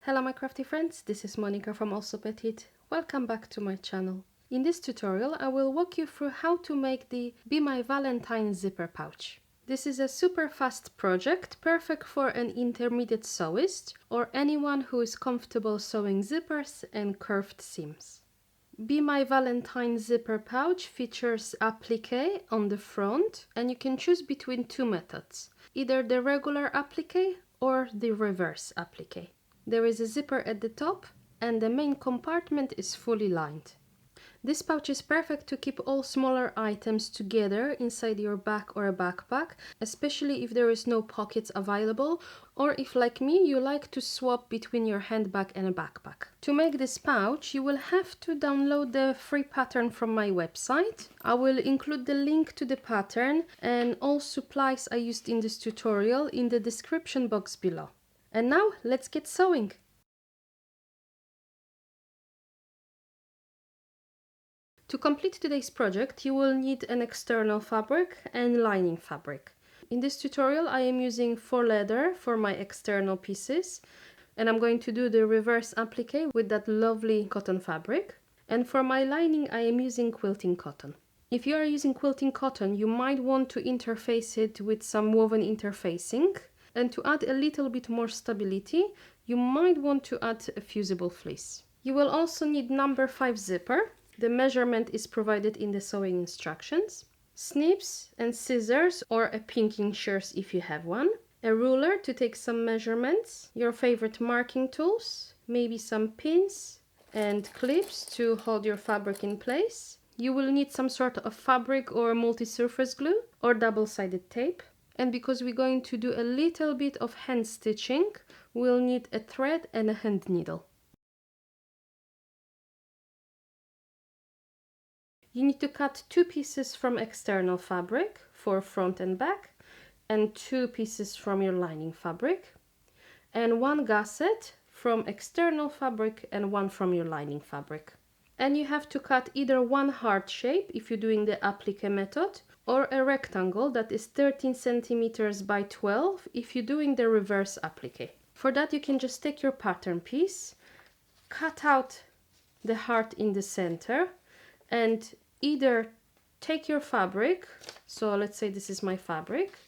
Hello my crafty friends, this is Monica from Allsewpetite. Welcome back to my channel. In this tutorial I will walk you through how to make the Be My Valentine zipper pouch. This is a super fast project, perfect for an intermediate sewist or anyone who is comfortable sewing zippers and curved seams. Be My Valentine zipper pouch features applique on the front, and you can choose between two methods, either the regular applique or the reverse applique. There is a zipper at the top and the main compartment is fully lined. This pouch is perfect to keep all smaller items together inside your bag or a backpack, especially if there is no pockets available, or if, like me, you like to swap between your handbag and a backpack. To make this pouch, you will have to download the free pattern from my website. I will include the link to the pattern and all supplies I used in this tutorial in the description box below. And now, let's get sewing! To complete today's project, you will need an external fabric and lining fabric. In this tutorial, I am using faux leather for my external pieces, and I'm going to do the reverse applique with that lovely cotton fabric. And for my lining, I am using quilting cotton. If you are using quilting cotton, you might want to interface it with some woven interfacing. And to add a little bit more stability, you might want to add a fusible fleece. You will also need number 5 zipper. The measurement is provided in the sewing instructions. Snips and scissors or a pinking shears if you have one. A ruler to take some measurements. Your favorite marking tools. Maybe some pins and clips to hold your fabric in place. You will need some sort of fabric or multi-surface glue or double-sided tape. And because we're going to do a little bit of hand stitching, we'll need a thread and a hand needle. You need to cut 2 pieces from external fabric for front and back, and 2 pieces from your lining fabric, and 1 gusset from external fabric and 1 from your lining fabric. And you have to cut either one heart shape if you're doing the applique method, or a rectangle that is 13 centimeters by 12 if you're doing the reverse applique. For that you can just take your pattern piece, cut out the heart in the center, and either take your fabric, so let's say this is my fabric,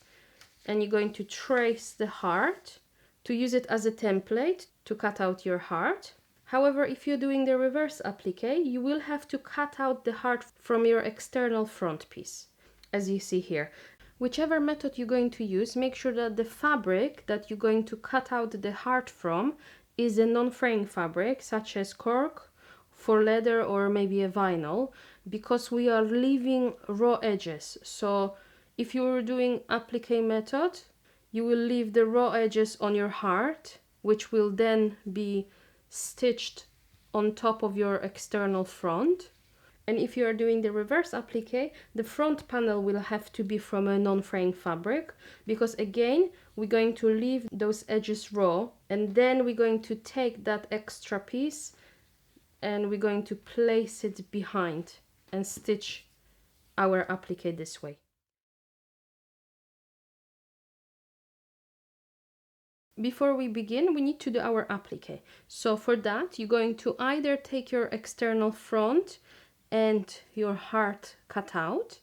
and you're going to trace the heart to use it as a template to cut out your heart. However, if you're doing the reverse applique, you will have to cut out the heart from your external front piece, as you see here. Whichever method you're going to use, make sure that the fabric that you're going to cut out the heart from is a non-fraying fabric, such as cork, for leather, or maybe a vinyl, because we are leaving raw edges. So if you're doing applique method, you will leave the raw edges on your heart, which will then be stitched on top of your external front. And if you are doing the reverse applique, the front panel will have to be from a non-fraying fabric, because again we're going to leave those edges raw, and then we're going to take that extra piece and we're going to place it behind and stitch our applique this way. Before we begin, we need to do our applique. So for that, you're going to either take your external front and your heart cut out,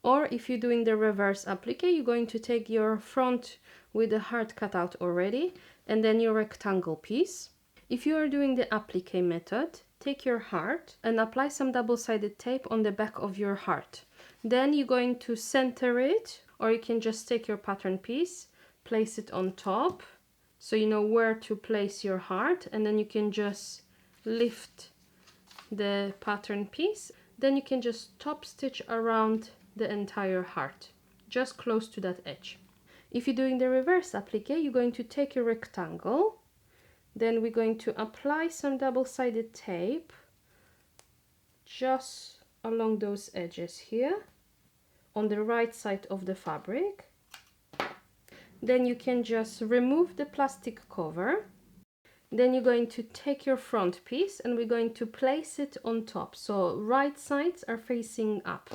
or if you're doing the reverse applique, you're going to take your front with the heart cut out already, and then your rectangle piece. If you are doing the applique method, take your heart and apply some double-sided tape on the back of your heart. Then you're going to center it, or you can just take your pattern piece, place it on top, so you know where to place your heart, and then you can just lift the pattern piece. Then you can just top stitch around the entire heart, just close to that edge. If you're doing the reverse applique, you're going to take your rectangle, then we're going to apply some double-sided tape just along those edges here on the right side of the fabric. Then you can just remove the plastic cover. Then you're going to take your front piece and we're going to place it on top. So right sides are facing up.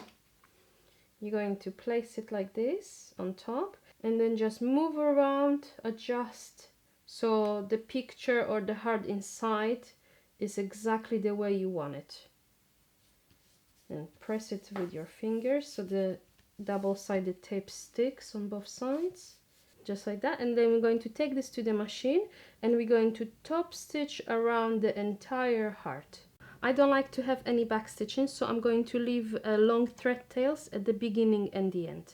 You're going to place it like this on top, and then just move around, adjust so the picture or the heart inside is exactly the way you want it. And press it with your fingers so the double-sided tape sticks on both sides, just like that. And then we're going to take this to the machine and we're going to top stitch around the entire heart. I don't like to have any back stitching, so I'm going to leave long thread tails at the beginning and the end.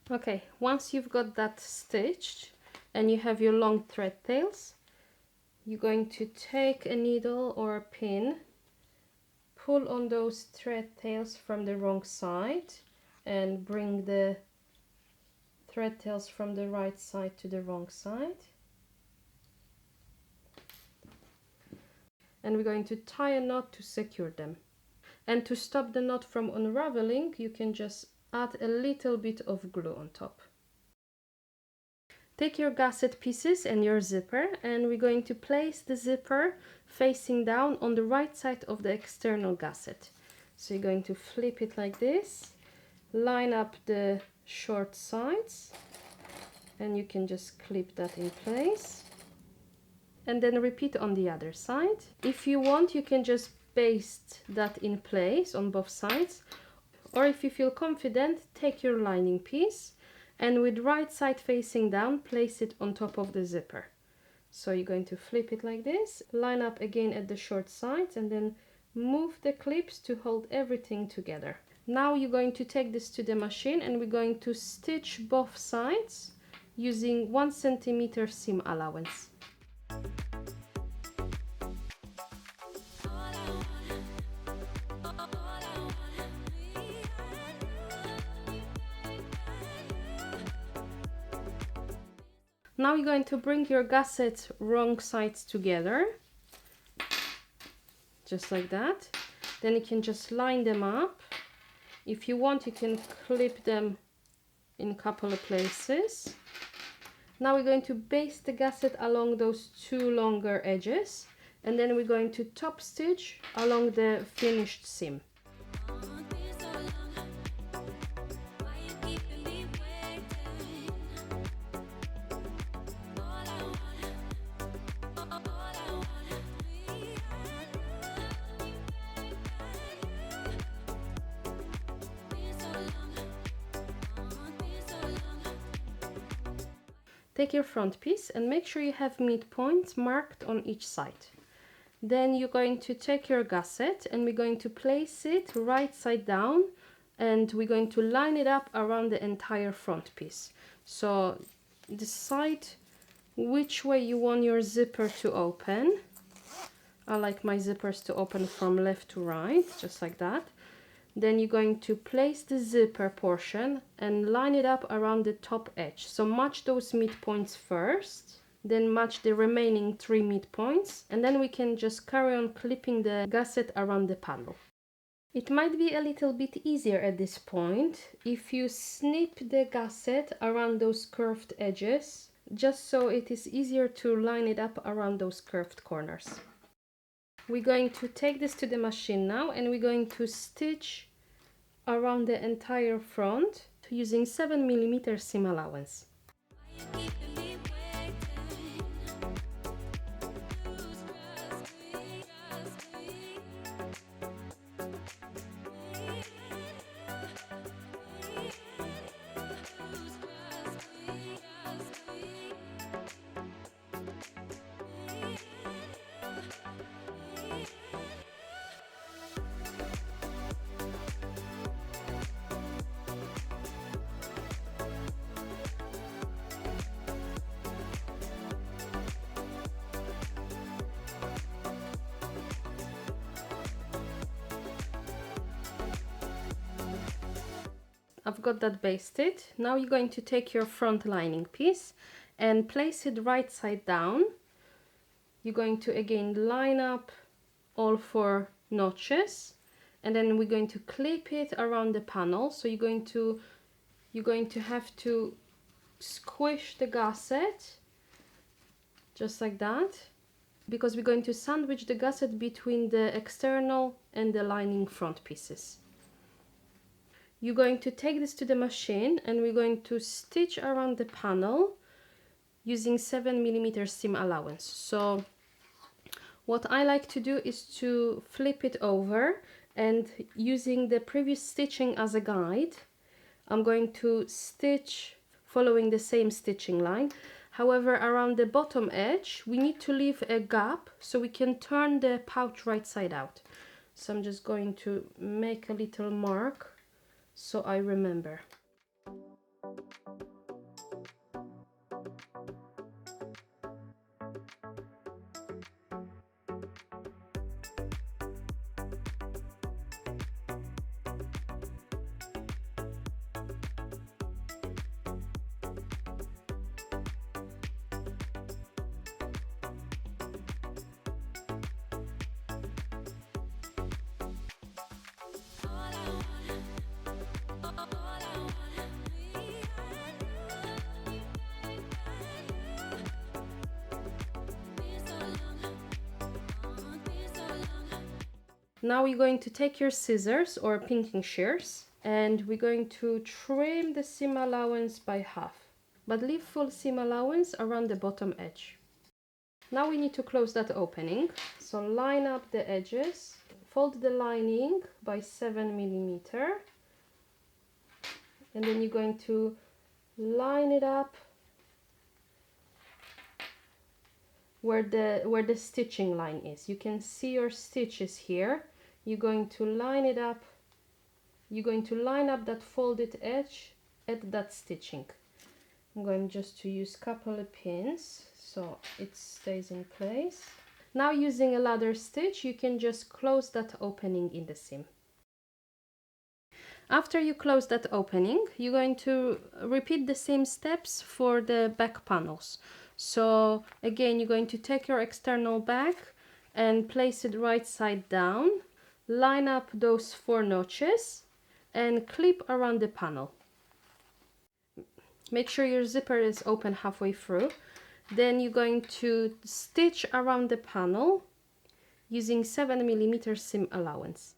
Okay, once you've got that stitched and you have your long thread tails, you're going to take a needle or a pin, pull on those thread tails from the wrong side and bring the thread tails from the right side to the wrong side. And we're going to tie a knot to secure them. And to stop the knot from unraveling, you can just add a little bit of glue on top. Take your gusset pieces and your zipper, and we're going to place the zipper facing down on the right side of the external gusset. So you're going to flip it like this, line up the short sides, and you can just clip that in place. And then repeat on the other side. If you want, you can just baste that in place on both sides. Or if you feel confident, take your lining piece and with right side facing down, place it on top of the zipper. So you're going to flip it like this, line up again at the short sides and then move the clips to hold everything together. Now you're going to take this to the machine and we're going to stitch both sides using 1 centimeter seam allowance. Now you're going to bring your gusset wrong sides together, just like that. Then you can just line them up. If you want, you can clip them in a couple of places. Now we're going to baste the gusset along those two longer edges, and then we're going to top stitch along the finished seam. Take your front piece and make sure you have midpoints marked on each side. Then you're going to take your gusset and we're going to place it right side down and we're going to line it up around the entire front piece. So decide which way you want your zipper to open. I like my zippers to open from left to right, just like that. Then you're going to place the zipper portion and line it up around the top edge. So match those midpoints first, then match the remaining 3 midpoints, and then we can just carry on clipping the gusset around the panel. It might be a little bit easier at this point if you snip the gusset around those curved edges, just so it is easier to line it up around those curved corners. We're going to take this to the machine now and we're going to stitch around the entire front using 7 mm seam allowance. I've got that basted. Now you're going to take your front lining piece and place it right side down. You're going to again line up all 4 notches and then we're going to clip it around the panel. So you're going to have to squish the gusset just like that, because we're going to sandwich the gusset between the external and the lining front pieces. You're going to take this to the machine and we're going to stitch around the panel using 7mm seam allowance. So what I like to do is to flip it over, and using the previous stitching as a guide, I'm going to stitch following the same stitching line. However, around the bottom edge, we need to leave a gap so we can turn the pouch right side out. So I'm just going to make a little mark so I remember. Now you're going to take your scissors or pinking shears, and we're going to trim the seam allowance by half, but leave full seam allowance around the bottom edge. Now we need to close that opening, so line up the edges, fold the lining by 7mm, and then you're going to line it up where the stitching line is. You can see your stitches here. You're going to line it up. You're going to line up that folded edge at that stitching. I'm going just to use a couple of pins so it stays in place. Now using a ladder stitch, you can just close that opening in the seam. After you close that opening, you're going to repeat the same steps for the back panels. So again, you're going to take your external back and place it right side down, line up those 4 notches and clip around the panel. Make sure your zipper is open halfway through. Then you're going to stitch around the panel using 7mm seam allowance.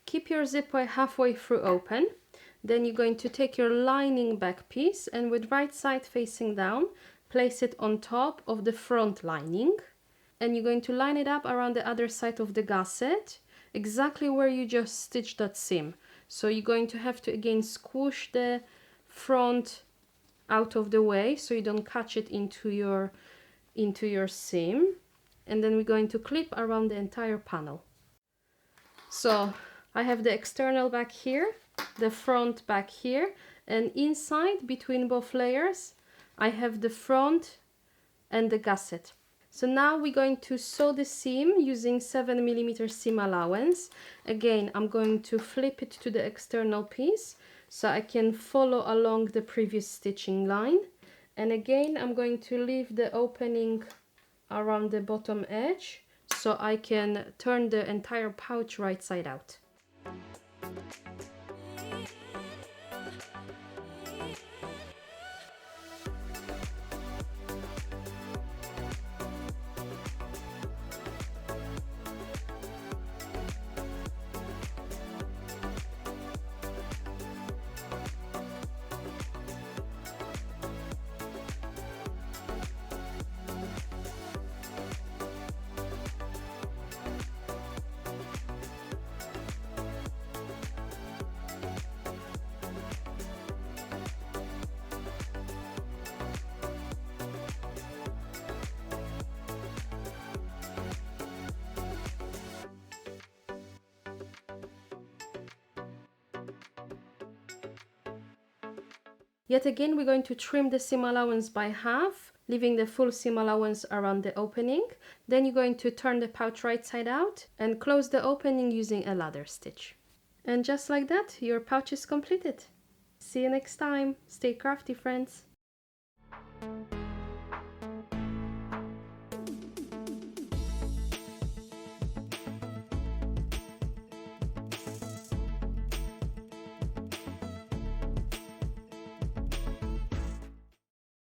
Keep your zipper halfway through open. Then you're going to take your lining back piece and with right side facing down, place it on top of the front lining. And you're going to line it up around the other side of the gusset, exactly where you just stitched that seam. So you're going to have to again squish the front out of the way so you don't catch it into your seam. And then we're going to clip around the entire panel. So I have the external back here, the front back here, and inside between both layers I have the front and the gusset. So now we're going to sew the seam using 7mm seam allowance. Again, I'm going to flip it to the external piece so I can follow along the previous stitching line. And again, I'm going to leave the opening around the bottom edge so I can turn the entire pouch right side out. Yet again, we're going to trim the seam allowance by half, leaving the full seam allowance around the opening. Then you're going to turn the pouch right side out and close the opening using a ladder stitch. And just like that, your pouch is completed. See you next time. Stay crafty, friends.